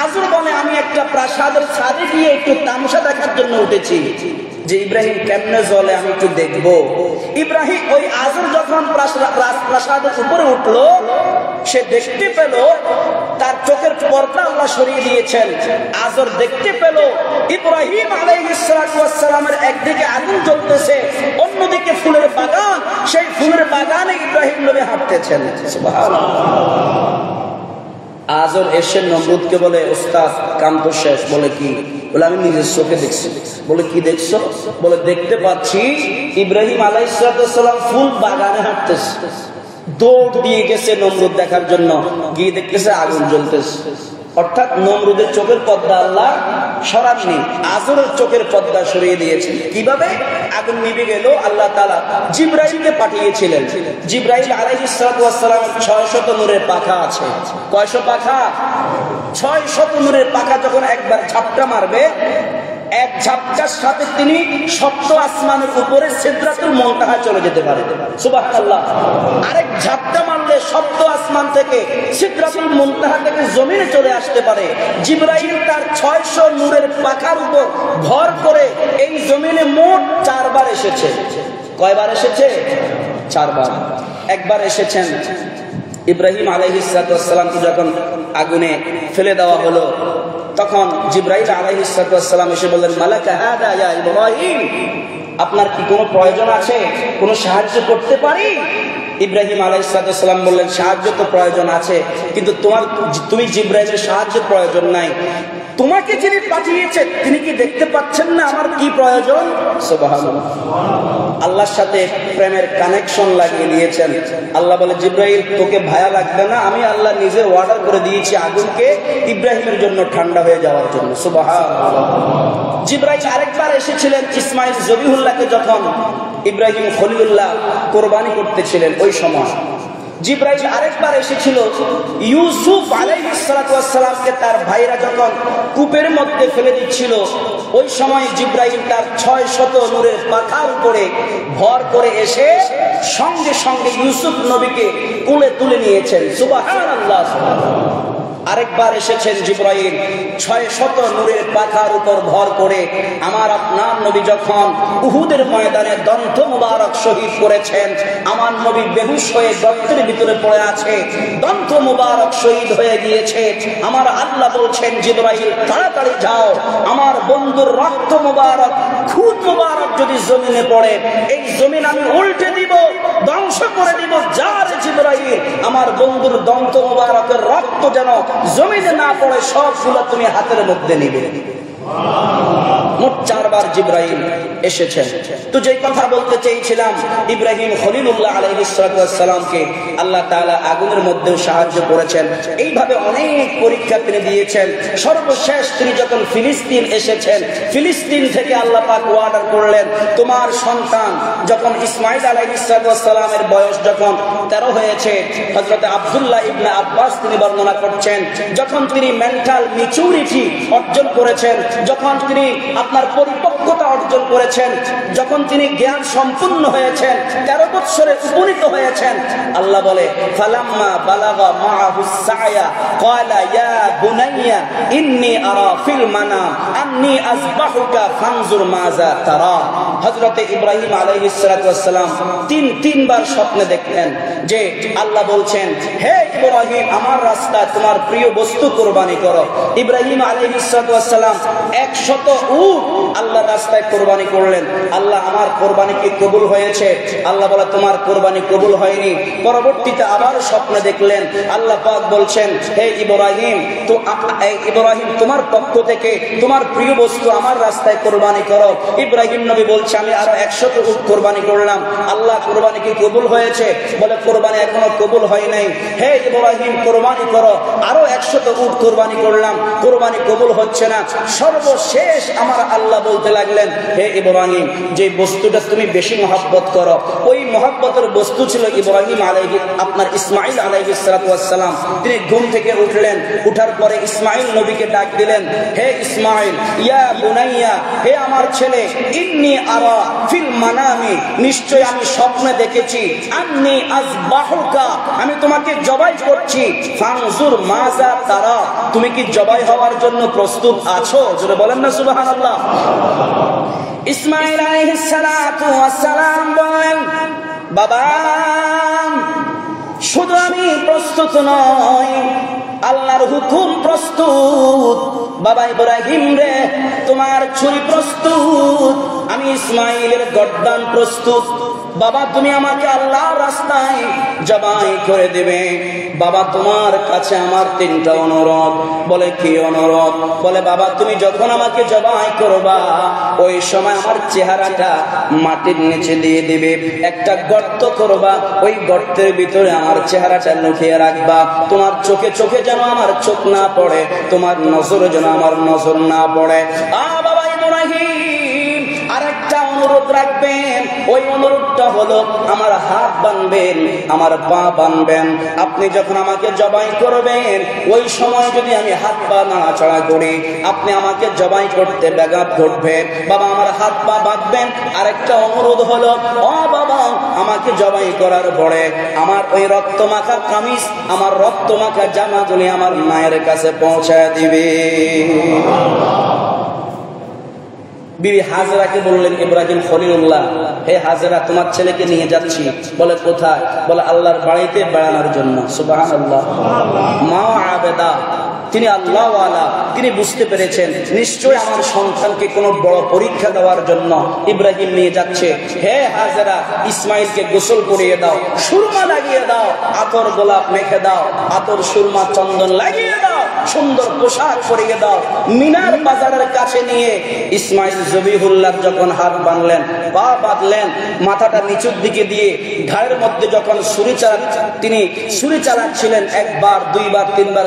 আজর বলে আমি একটা প্রাসাদের ছাদে গিয়ে একটু তামাশা দেখার জন্য উঠেছি, যে ইব্রাহিম কেমনে জ্বলে আমি একটু দেখবো। ইব্রাহিম ওই আজর যখন প্রাসাদের উপরে উঠলো, সে দেখতে পেল তার চোখের পর্দা আল্লাহ সরিয়ে দিয়েছেন। আজর দেখতে পেল ইব্রাহিম আলাইহিস সালামের একদিকে আগুন জ্বলতেছে, অন্যদিকে ফুলের বাগান, সেই ফুলের বাগানে ইব্রাহিম নবী হাঁটতেছেন। সুবহানাল্লাহ। আজর এসে নমরুদকে বলে, ওস্তাদ কাম তো শেষ। বলে কি? বলে আমি নিজের চোখে দেখছি। বলে কি দেখছো? বলে দেখতে পাচ্ছি ইব্রাহিম আলাইহিস সালাম ফুল বাগানে হাঁটতেছে। দৌড় দিয়ে গেছে নমরুদ দেখার জন্য, গিয়ে দেখতেছে আগুন জ্বলতেছে। অর্থাৎ নমরুদের চোখের পর্দা আল্লাহ সরাননি, আজরের চোখের পর্দা সরিয়ে দিয়েছেন। কিভাবে? আগুন নিভে গেল, আল্লাহ তাআলা জিবরাইলকে পাঠিয়েছিলেন। জিবরাইল আলাইহিস সালামের 600 নূরের পাখা আছে। কয়শো পাখা? 600 নূরের পাখা যখন একবার ঝাপটা মারবে, এক ঝাপটার সাথে তিনি সপ্ত আসমানের উপরে সিদরাতুল মুনতাহা চলে যেতে পারে। সুবহানাল্লাহ। আরেক ঝাপটা মারলে সপ্ত আসমান থেকে সিদরাতুল মুনতাহা থেকে জমিনে চলে আসতে পারে। জিবরাইল তার 600 নূরের পাখার উপর ভর করে এই জমিনে মোট 4 বার এসেছে। কয়বার এসেছে? 4 বার। একবার এসেছেন ইব্রাহিম আলাইহিস সালামকে যখন আগুনে ফেলে দেওয়া হলো, তখন জিবরাইল আলাইহিস সালাম এসে বললেন, মালাকা হাদা ইয়া ইব্রাহিম, আপনার কি কোনো প্রয়োজন আছে? কোনো সাহায্য করতে পারি? ইব্রাহিম আলাইহিস সালাম বললেন, সাহায্য তো প্রয়োজন আছে, কিন্তু তুমি জিবরাইলের সাহায্য প্রয়োজন নাই। তোমাকে যিনি পাঠিয়েছে তিনি কি দেখতে পাচ্ছেন না আমার কি প্রয়োজন? সুবহানাল্লাহ। আল্লাহর সাথে প্রেমের কানেকশন লাগিয়ে দিয়েছেন। আল্লাহ বলে, জিবরাইল তোকে ভায়া লাগবে না, আমি আল্লাহ নিজে অর্ডার করে দিয়েছি আগুনকে ইব্রাহিমের জন্য ঠান্ডা হয়ে যাওয়ার জন্য। সুবহানাল্লাহ। জিবরাইল আরেকবার এসেছিলেন ইসমাইল জবিহুল্লাহকে যখন ইব্রাহিম খলিলুল্লাহ কোরবানি করতেছিলেন, ওই সময় জিবরাইল আরেকবার এসেছিল ইউসুফ আলাইহিস সালাতু ওয়াস সালামকে তার ভাইরা যখন কূপের মধ্যে ফেলে দিচ্ছিল, ওই সময় জিবরাইল তার 600 নূরের পাখার উপরে ভর করে এসে সঙ্গে সঙ্গে ইউসুফ নবীকে কোলে তুলে নিয়েছেন। সুবহানাল্লাহ। আরেকবার এসেছেন জিবরাইল 600 নূরের পাখার উপর ভর করে। আমার আপনার নবী যখন উহুদের ময়দানে দন্ত মুবারক শহীদ করেছেন, আমার নবী বেহুশ হয়ে গর্তের ভিতরে পড়ে আছে, দন্ত মুবারক শহীদ হয়ে গিয়েছে। আমার আল্লাহ বলছেন, জিবরাইল তাড়াতাড়ি যাও, আমার বন্ধুর রক্ত মুবারক, খুন মুবারক যদি জমিনে পড়ে, এই জমিন আমি উল্টে দিব, ধ্বংস করে দিব। যার জিবরাইল আমার বন্ধুর দন্ত মুবারকের রক্ত যেন জমিনে না পড়ে, সবগুলো তুমি হাতের মধ্যে নিবে। মোট 4 বার জিবরাইল এসেছেন। তো যে কথা বলতে চেয়েছিলাম, ইব্রাহিম খলিলুল্লাহ আলাইহিস সালামকে আল্লাহ তাআলা আগুনের মধ্যেও সাহায্য করেছেন। এইভাবে অনেক পরীক্ষা তিনি দিয়েছেন। সর্বশেষ তিনি যখন ফিলিস্তিন এসেছেন, ফিলিস্তিন থেকে আল্লাহ পাক অর্ডার করলেন, তোমার সন্তান যখন ইসমাইল আলাইহিস সালামের বয়স যখন 13 হয়েছে, হযরত আব্দুল্লাহ ইবনে আব্বাস তিনি বর্ণনা করছেন, যখন তিনি মেন্টাল ম্যাচুরিটি অর্জন করেছেন, যখন তিনি আপনার পরিপক্কতা অর্জন করেছেন, যখন তিনি জ্ঞান সম্পূর্ণ হয়েছেন, 13 বছরে উপনীত হয়েছেন, আল্লাহ বলে, ফালাম্মা বালাগা মাআহুস সায়া ক্বালা ইয়া বুনাইয়া ইন্নী আরা ফিল মানাম আন্নী আযবাহুকা ফানজুর মাযা তারা। হযরত ইব্রাহিম আলাইহিস সালাম তিনবার স্বপ্নে দেখলেন যে আল্লাহ বলছেন, হে ইব্রাহিম, আমার রাস্তায় তোমার প্রিয় বস্তু কুরবানি করো। ইব্রাহিম আলাইহিস সালাম 100 উট আল্লাহর রাস্তায় কোরবানি করলেন। আল্লাহ, আমার কোরবানি কি কবুল হয়েছে? আল্লাহ বলে, তোমার কোরবানি কবুল হয়নি। পরবর্তীতে আবার স্বপ্নে দেখলেন, আল্লাহ পাক বলছেন, হে ইব্রাহিম, তো ইব্রাহিম তোমার পক্ষ থেকে তোমার প্রিয় বস্তু আমার রাস্তায় কোরবানি করো। ইব্রাহিম নবী বলছে, আমি আরো 100 উট কোরবানি করলাম। আল্লাহ, কোরবানি কি কবুল হয়েছে? বলে, কোরবানি এখনো কবুল হয় নাই। হে ইব্রাহিম, কোরবানি করো। আরো 100 উট কোরবানি করলাম, কোরবানি কবুল হচ্ছে না। সর্বশেষ আমার আল্লাহ বলতে লাগলেন, হে ইব্রাহিম, যে বস্তুটা তুমি বেশি মহব্বত করো, ওই মহব্বতের বস্তু ছিল ইব্রাহিম আপনার ইসমাইল আলাইহিস সালাম। তিনি ঘুম থেকে উঠলেন, উঠার পরে ইসমাইল নবীকে ডাক দিলেন, হে ইসমাইল, ইয়া বুনাইয়া, হে আমার ছেলে, ইন্নী আরা ফিল মানামি, নিশ্চয় আমি স্বপ্নে দেখেছি, আন্নী আযবাহুকা, আমি তোমাকে জবাই করছি, ফানজুর মাযা তারা, তুমি কি জবাই হওয়ার জন্য প্রস্তুত আছো? জোরে বলেন না সুবহানাল্লাহ। ইসমাইল আলাইহিস সালাতু ওয়াস সালাম বলেন, বাবা, শুধু আমি প্রস্তুত নই, আল্লাহর হুকুম প্রস্তুত। বাবা ইব্রাহিম রে, তোমার ছুরি প্রস্তুত, আমি ইসমাইলের গর্দান প্রস্তুত। বাবা, তুমি আমাকে আল্লাহর রাস্তায় জবাই করে দেবে। বাবা, তোমার কাছে আমার 3টা অনুরোধ। বলে, কি অনুরোধ? বলে, বাবা, তুমি যখন আমাকে জবাই করবা, ওই সময় আমার চেহারাটা মাটির নিচে দিয়ে দিবে, একটা গর্ত করবা, ওই গর্তের ভিতরে আমার চেহারাটা লুকিয়ে রাখবা। তোমার চোখে চোখে যেন আমার চোখ না পড়ে, তোমার নজরে যেন আমার নজর না পড়ে। বাবা ইব্রাহিম আরেকটা অনুরোধ রাখবেন, ওই অনুরোধটা হলো, আমার হাত বাঁধবেন, আমার পা বাঁধবেন। আপনি যখন আমাকে জবাই করবেন, ওই সময় যদি আমি হাত পা নাড়াচাড়া করি, আপনি আমাকে জবাই করতে ব্যাঘাত ঘটবে। বাবা, আমার হাত পা বাঁধবেন। আরেকটা অনুরোধ হলো, ও বাবা, আমাকে জবাই করার পরে আমার ওই রক্তমাখা কামিজ, আমার রক্তমাখা জামাগুলি আমার মায়ের কাছে পৌঁছায় দিবে। বিবি হাজেরাকে বললেন ইব্রাহিম খলিলুল্লাহ, হে হাজেরা, তোমার ছেলেকে নিয়ে যাচ্ছি। বলে কোথায়? বলে আল্লাহর বাড়িতে বেড়ানোর জন্য। সুবহানাল্লাহ। মা আবেদা, তিনি আল্লাহওয়ালা, তিনি বুঝতে পেরেছেন নিশ্চয়ই আমার সন্তানকে কোনো বড় পরীক্ষা দেওয়ার জন্য ইব্রাহিম নিয়ে যাচ্ছে। হে হাজেরা, ইসমাইলকে গোসল করিয়ে দাও, সুরমা লাগিয়ে দাও, আতর গোলাপ মেখে দাও, আতর সুরমা চন্দন লাগিয়ে দাও, সুন্দর পোশাক পরিয়ে দাও। মিনার বাজারের কাছে নিয়ে ইসমাইল জবিহুল্লাহ যখন হাত বাঁধলেন, পা বাঁধলেন, মাথাটা নিচুর দিকে দিয়ে ঘাড়ের মধ্যে যখন তিনি ছুরি চালাচ্ছিলেন, একবার দুইবার তিনবার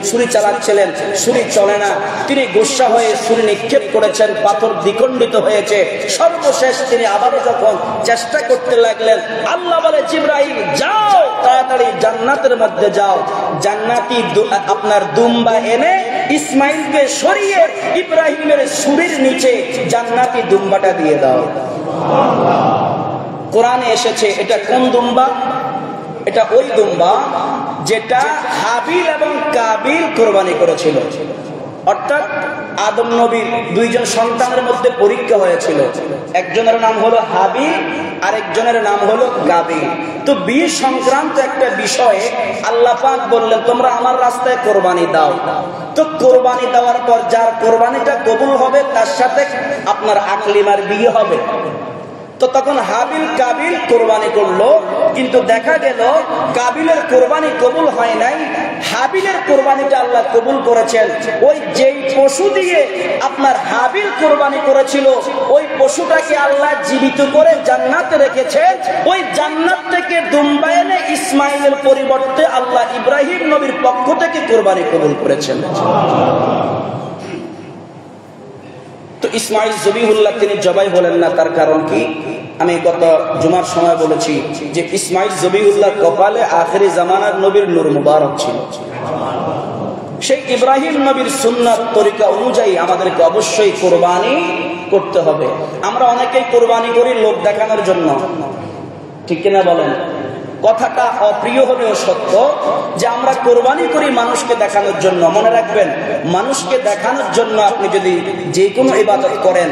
ছুরি চালাচ্ছিলেন, ছুরি চলে না। তিনি গুসা হয়ে ছুরি নিক্ষেপ করেছেন, পাথর দ্বিখণ্ডিত হয়েছে। সর্বশেষ তিনি আবারও যখন চেষ্টা করতে লাগলেন, আল্লাহ বলে জিবরাইল, যাও তাড়াতাড়ি জান্নাতের মধ্যে যাও, জান্নাতি আপনার দুম্বা এনে ইসমাইলকে সরিয়ে ইব্রাহিমের ছুরির নিচে জান্নাতি দুম্বাটা দিয়ে দাও। কোরআনে এসেছে এটা কোন দুম্বা? এটা ওই দুম্বা যেটা হাবিল এবং কাবিল কোরবানি করেছিল। অর্থাৎ আদম নবীর দুইজন সন্তানের মধ্যে পরীক্ষা হয়েছিল, একজনের নাম হলো হাবিল, আরেকজনের নাম হলো কাবিল। তো বিয়ে সংক্রান্ত একটা বিষয়ে আল্লাহ পাক বললেন, তোমরা আমার রাস্তায় কোরবানি দাও। তো কোরবানি দেওয়ার পর যার কোরবানিটা কবুল হবে তার সাথে আপনার আকলিমার বিয়ে হবে। তো তখন হাবিল কাবিল কোরবানি করলো, কিন্তু দেখা গেল কাবিলের কোরবানি কবুল হয় নাই, হাবিলের কোরবানিটা আল্লাহ কবুল করেছেন। ওই যেই পশু দিয়ে আপনার হাবিল কোরবানি করেছিল, ওই পশুটাকে আল্লাহ জীবিত করে জান্নাতে রেখেছেন। ওই জান্নাত থেকে দুম্বা এনে ইসমাইলের পরিবর্তে আল্লাহ ইব্রাহিম নবীর পক্ষ থেকে কোরবানি কবুল করেছেন। তো ইসমাইল জবিহুল্লাহ তিনি জবাই হলেন না, তার কারণ কি? আমি গত জুমার সময় বলেছি যে ইসমাইল জবিহুল্লাহ কপালে আখেরি জামানার নবীর নূর মুবারক ছিল। সেই ইব্রাহিম নবীর সুন্নাত তরিকা অনুযায়ী আমাদেরকে অবশ্যই কোরবানি করতে হবে। আমরা অনেকেই কোরবানি করি লোক দেখানোর জন্য, ঠিক কিনা বলেন? কথাটা অপ্রিয় হলেও সত্য যে আমরা কোরবানি করি মানুষকে দেখানোর জন্য। মনে রাখবেন, মানুষকে দেখানোর জন্য আপনি যদি যে কোনো ইবাদত করেন,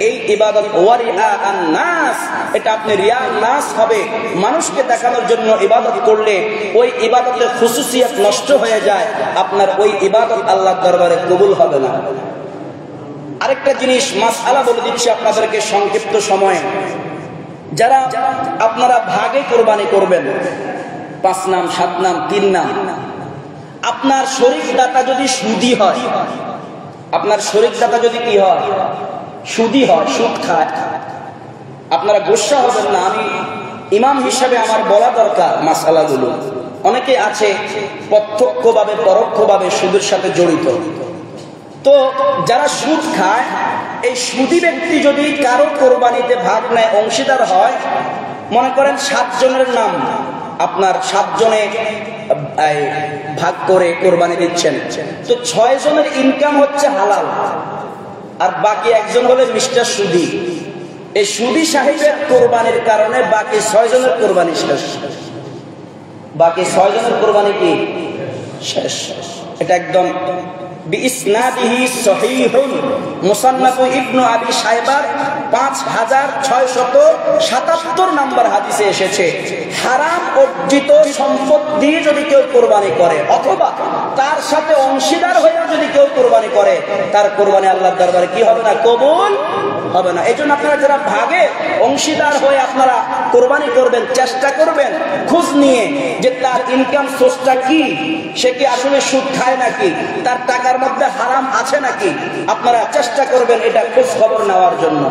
এই ইবাদত ওয়ারিআ আন-নাস, এটা আপনি রিয়া নাস হবে। মানুষকে দেখানোর জন্য ইবাদত করলে ওই ইবাদতের খুসুসিয়াত নষ্ট হয়ে যায়, আপনার ওই ইবাদত আল্লাহর দরবারে কবুল হবে না। আরেকটা জিনিস মাসআলা বলে দিচ্ছি আপনাদেরকে সংক্ষিপ্ত সময়ে। যারা আপনারা ভাগে কোরবানি করবেন, 5 নাম 7 নাম 3 নাম, আপনার শরীক দাতা যদি সুদী হয়, আপনার শরীক দাতা যদি কি হয়? সুদী হয়, সুদ খায়, আপনারা গোসা হবেন না। আমি ইমাম হিসাবে আমার বলা দরকার মাসআলাগুলো। অনেকে আছে প্রত্যক্ষভাবে পরোক্ষভাবে সুদের সাথে জড়িত। তো যারা সুদ খায়, এই সুদী ব্যক্তি যদি কারো কোরবানিতে ভাগ নেয়, অংশীদার হয়, মনে করেন 7 জনের নাম, আপনার 7 জনে ভাগ করে কোরবানি দিচ্ছেন, তো 6 জনের ইনকাম হচ্ছে হালাল, আর বাকি একজন হলে মিস্টার সুদী। এই সুদী সাহেবের কোরবানির কারণে বাকি 6 জনের কোরবানি শেষ। বাকি 6 জনের কোরবানি কি শেষ? এটা একদম বিইসনাদিহি সহিহুন মুসান্নাফ ইবনে আবি শায়বার 5677 নম্বর হাদিসে এসেছে, হারাম অর্জিত সম্পদ দিয়ে যদি কেউ কোরবানি করে অথবা তার সাথে অংশীদার হয়ে যদি কেউ কোরবানি করে, তার কোরবানি আল্লাহর দরবারে কি হবে না? কবুল হবে না। এজন্য আপনারা যারা ভাগে অংশীদার হয়ে আপনারা কোরবানি করবেন, চেষ্টা করবেন খোঁজ নিয়ে যে তার ইনকাম সোর্সটা কি, সে কি আসলে সুদ খায় নাকি, তার টাকার মধ্যে হারাম আছে নাকি, আপনারা চেষ্টা করবেন এটা খোঁজ খবর নেওয়ার জন্য।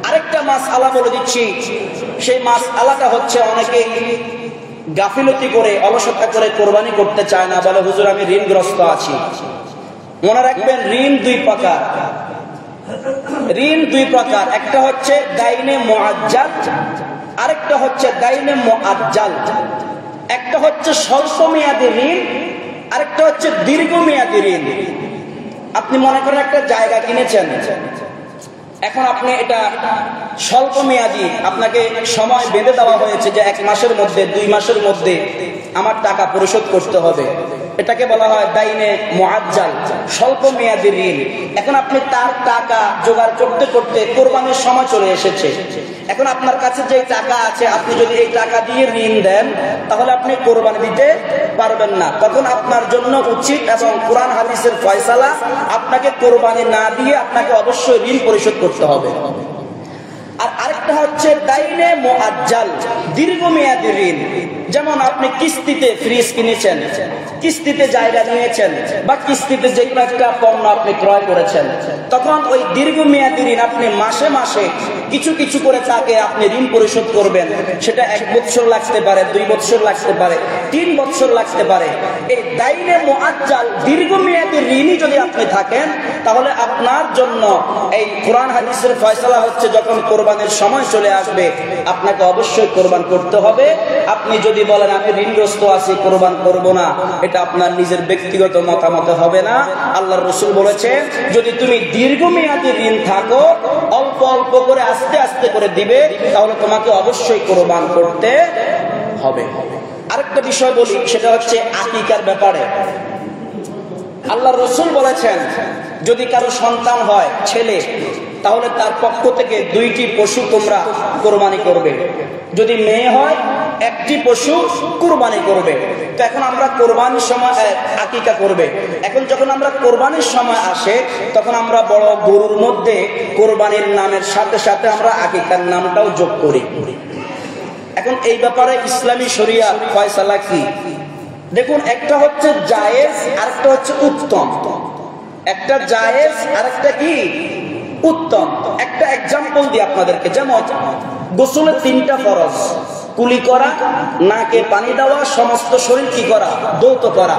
আরেকটা মাসআলা বলে দিচ্ছি, সেই মাসআলাটা হচ্ছে অনেকেই গাফিলতি করে অলসতা করে কোরবানি করতে চায় না, বলে হুজুর আমি ঋণগ্রস্ত আছি। মনে রাখবেন ঋণ 2 প্রকার। ঋণ 2 প্রকার, একটা হচ্ছে দাইনে মুআজ্জাল, আরেকটা হচ্ছে দাইনে মুআজ্জাল। একটা হচ্ছে স্বল্পমেয়াদী ঋণ, আরেকটা হচ্ছে দীর্ঘমেয়াদী ঋণ। আপনি মনে করেন একটা জায়গা কিনেছেন, এখন আপনি এটা স্বল্প মেয়াদি, আপনাকে সময় বেঁধে দেওয়া হয়েছে যে 1 মাসের মধ্যে 2 মাসের মধ্যে আমার টাকা পরিশোধ করতে হবে। এটাকে বলা হয় দাইনে মুআজ্জাল, স্বল্প মেয়াদী ঋণ। এখন আপনি তার টাকা জোগাড় করতে করতে কোরবানির সময় চলে এসেছে। এখন আপনার কাছে যে টাকা আছে, আপনি যদি এই টাকা দিয়ে ঋণ দেন তাহলে আপনি কোরবানি দিতে পারবেন না। তখন আপনার জন্য উচিত এবং কোরআন হাদিসের ফয়সালা, আপনাকে কোরবানি না দিয়ে আপনাকে অবশ্যই ঋণ পরিশোধ করতে হবে। আর আরেকটা হচ্ছে দাইনে মুআজ্জাল, দীর্ঘমেয়াদী ঋণ। যেমন আপনি কিস্তিতে ফ্রিজ কিনেছেন, কিস্তিতে জায়গা নিয়েছেন, বা কিস্তিতে যে কোনো একটা পণ্য আপনি ক্রয় করেছেন, তখন ওই দীর্ঘমেয়াদী ঋণ আপনি মাসে মাসে কিছু কিছু করে তাকে আপনি ঋণ পরিশোধ করবেন। সেটা 1 বছর লাগতে পারে, 2 বছর লাগতে পারে, 3 বছর লাগতে পারে। এই দাইনে মুআজ্জাল দীর্ঘমেয়াদী ঋণই যদি আপনি থাকেন, তাহলে আপনার জন্য এই কোরআন হাদিসের ফয়সালা হচ্ছে যখন কোরবানির সময় চলে আসবে আপনাকে অবশ্যই কোরবান করতে হবে। আপনি যদি বলেন আমি ঋণগ্রস্ত আছি, কোরবান করব না, এটা আপনার নিজের ব্যক্তিগত মতামত হবে না। আল্লাহর রাসূল বলেছেন যদি তুমি দীর্ঘমেয়াদী ঋণ থাকো, অল্প অল্প করে আস্তে আস্তে করে দিবে, তাহলে তোমাকে অবশ্যই কোরবান করতে হবে। আরেকটা বিষয় বলি, সেটা হচ্ছে আকিকার ব্যাপারে। আল্লাহর রাসূল বলেছেন যদি কারো সন্তান হয় ছেলে, তাহলে তার পক্ষ থেকে 2টি পশু তোমরা কোরবানি করবে। যদি মেয়ে হয় 1টি পশু কোরবানি করবে। তো এখন আমরা কোরবানির সময় আকিকা করবে। এখন যখন আমরা কোরবানির সময় আসে, তখন আমরা বড় গরুর মধ্যে কোরবানির নামের সাথে সাথে আমরা আকিকার নামটাও যোগ করি। এখন এই ব্যাপারে ইসলামী শরিয়া ফয়সালা কি? দেখুন, একটা হচ্ছে জায়েজ, আরেকটা হচ্ছে উত্তম। একটা জায়েজ, আরেকটা কি উত্তম। একটা এক্সাম্পল দিই আপনাদেরকে। যেমন গোসলের 3টা ফরজ: কুলি করা, নাকে পানি দেওয়া, সমস্ত শরীর কি করা, ধৌত করা।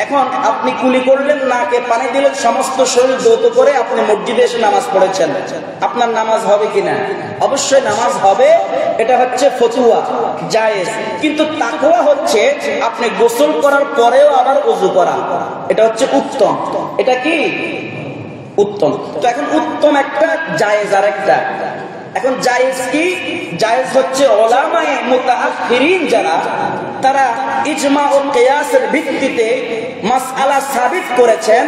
এখন আপনি কুলি করলেন, নাকে পানি দিলেন, সমস্ত শরীর ধৌত করে আপনি মসজিদে এসে নামাজ পড়েছেন, আপনার নামাজ হবে কিনা? অবশ্যই নামাজ হবে। এটা হচ্ছে ফতুয়া, জায়েজ। কিন্তু তাকওয়া হচ্ছে আপনি গোসল করার পরেও আবার ওযু করা, এটা হচ্ছে উত্তম। এটা কি উত্তম। তো এখন উত্তম একটা, জায়েজ আরেকটা। এখন জায়েজ কি? জায়েজ হচ্ছে উলামায়ে মুতাআখিরিন যারা, তারা ইজমা ও কিয়াসের ভিত্তিতে মাসআলা সাবিত করেছেন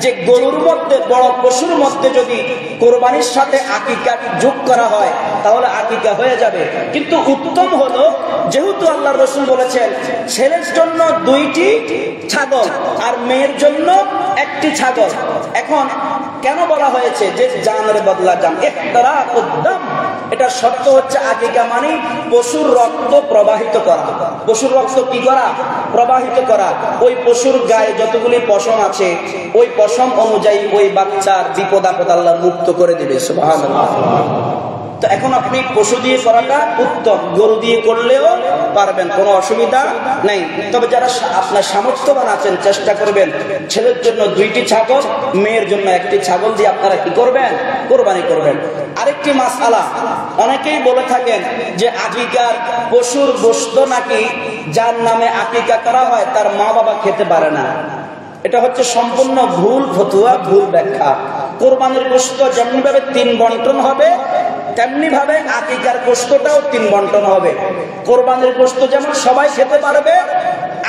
যে গরুর মধ্যে, বড় পশুর মধ্যে যদি কোরবানির সাথে আকিকা যোগ করা হয় তাহলে আকিকা হয়ে যাবে। কিন্তু উত্তম হলো, যেহেতু আল্লাহর রাসূল বলেছেন ছেলের জন্য 2টি ছাগল আর মেয়ের জন্য 1টি ছাগল। এখন কেন বলা হয়েছে যে জানের বদলা জান, ইহতিরাকুদ দাম? এটা শর্ত হচ্ছে আকিকা মানে পশুর রক্ত প্রবাহিত করা। পশুর রক্ত কি করা? প্রবাহিত করা। ওই পশুর গায়ে যতগুলি পশম আছে, ওই পশম অনুযায়ী ওই বাচ্চার বিপদ আপদ আল্লাহ মুক্ত করে দেবে। সুবহানাল্লাহ। তো এখন আপনি পশু দিয়ে করাটা উত্তম, গরু দিয়ে করলেও পারবেন, কোনো অসুবিধা নেই। তবে যারা আপনার সামর্থ্যবান আছেন, চেষ্টা করবেন ছেলের জন্য 2টি ছাগল, মেয়ের জন্য 1টি ছাগল দিয়ে আপনারা কি করবেন? কোরবানি করবেন। আরেকটি মাসআলা, অনেকেই বলে থাকেন যে আকিকার পশুর গোশত নাকি যার নামে আকিকা করা হয় তার মা বাবা খেতে পারে না। এটা হচ্ছে সম্পূর্ণ ভুল ফতোয়া, ভুল ব্যাখ্যা। কোরবানির গোশত যেমনি ভাবে 3 বন্টন হবে, তেমনি ভাবে আকিকার গোশতটাও 3 বন্টন হবে। কোরবানির গোশত যেমন সবাই খেতে পারবে,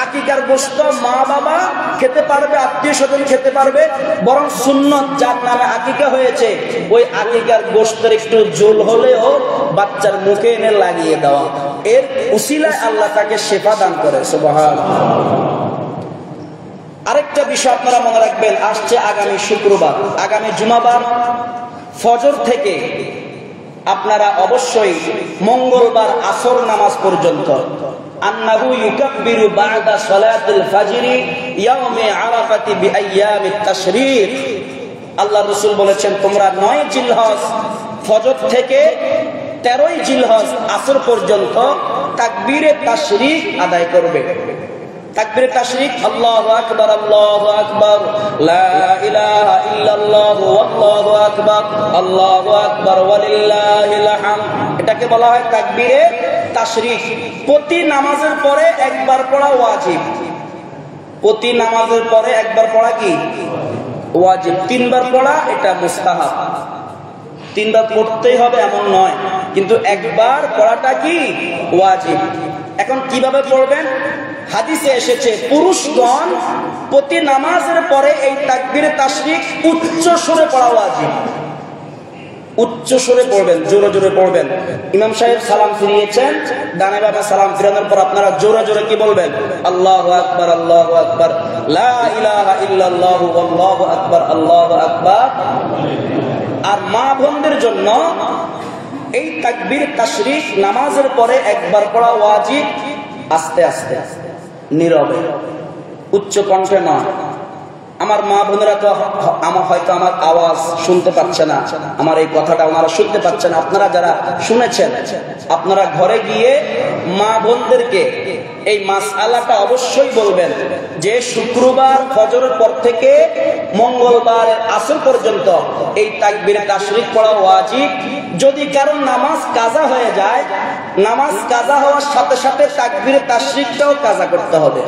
আকিকার গোশত মা বাবা খেতে পারবে, আত্মীয় স্বজন খেতে পারবে। বরং সুন্নত যার নামে আকিকা হয়েছে, ওই আকিকার গোশতের একটু ঝোল হলেও বাচ্চার মুখে এনে লাগিয়ে দেওয়া, এর উসিলায় আল্লাহ তাকে শিফা দান করে। সুবহানাল্লাহ। আরেকটা বিষয় আপনারা মনে রাখবেন, আসছে আগামী শুক্রবার, আগামী জুমাবার ফজর থেকে আপনারা অবশ্যই মঙ্গলবার আসর নামাজ পর্যন্ত আন্নাহু ইউকাব্বিরু বা'দা সালাতিল ফাজরি ইয়াউমে আরাফাতি বিআইয়ামিত তাশরীক। আল্লাহর রাসূল বলেছেন তোমরা 9 জিলহজ ফজর থেকে 13ই জিলহজ আসর পর্যন্ত তাকবীরে তাশরীক আদায় করবে। তাকবীরে তাশরীক, আল্লাহু আকবার, আল্লাহু আকবার, লা ইলাহা ইল্লাল্লাহু আল্লাহু আকবার, আল্লাহু আকবার ওয়ালিল্লাহিল হামদ, এটাকে বলা হয় তাকবীরে তাশরীক। প্রতি নামাজের পরে একবার পড়া ওয়াজিব। প্রতি নামাজের পরে একবার পড়া কি ওয়াজিব। 3 বার পড়া এটা মুস্তাহাব। 3 বার পড়তেই হবে এমন নয়, কিন্তু একবার পড়াটা কি ওয়াজিব। এখন কিভাবে পড়বেন? হাদিসে এসেছে পুরুষগণ প্রতি নামাজের পরে এই তাকবীরে তাশরিক উচ্চ সুরে পড়া ওয়াজিব। উচ্চ সুরে পড়বেন, জোরে জোরে পড়বেন। ইমাম সাহেব সালাম ফিরিয়েছেন, ডানে বামে সালাম ফিরানোর পর আপনারা জোরে জোরে কি বলবেন? আল্লাহু আকবার, আল্লাহু আকবার, লা ইলাহা ইল্লাল্লাহু আল্লাহু আকবার, আল্লাহু আকবার। আর মা বোনদের জন্য এই তাকবীর তাশরিক নামাজের পরে একবার পড়া ওয়াজিব, আস্তে আস্তে নীরবে, উচ্চ কণ্ঠে না। আমার মা বোনেরা তো হয়তো আমার আওয়াজ শুনতে পাচ্ছে না, আমার এই কথাটা ওনারা শুনতে পাচ্ছে না। আপনারা যারা শুনেছেন, আপনারা ঘরে গিয়ে মা বোনদেরকে এই মাসআলাটা অবশ্যই বলবেন যে শুক্রবার ফজরের পর থেকে মঙ্গলবার আসর পর্যন্ত এই তাকবীরে তাশরিক পড়া ওয়াজিব। যদি কারো নামাজ কাজা হয়ে যায়, নামাজ কাজা হওয়ার সাথে সাথে তাকবীরে তাশরিকটাও কাজা করতে হবে।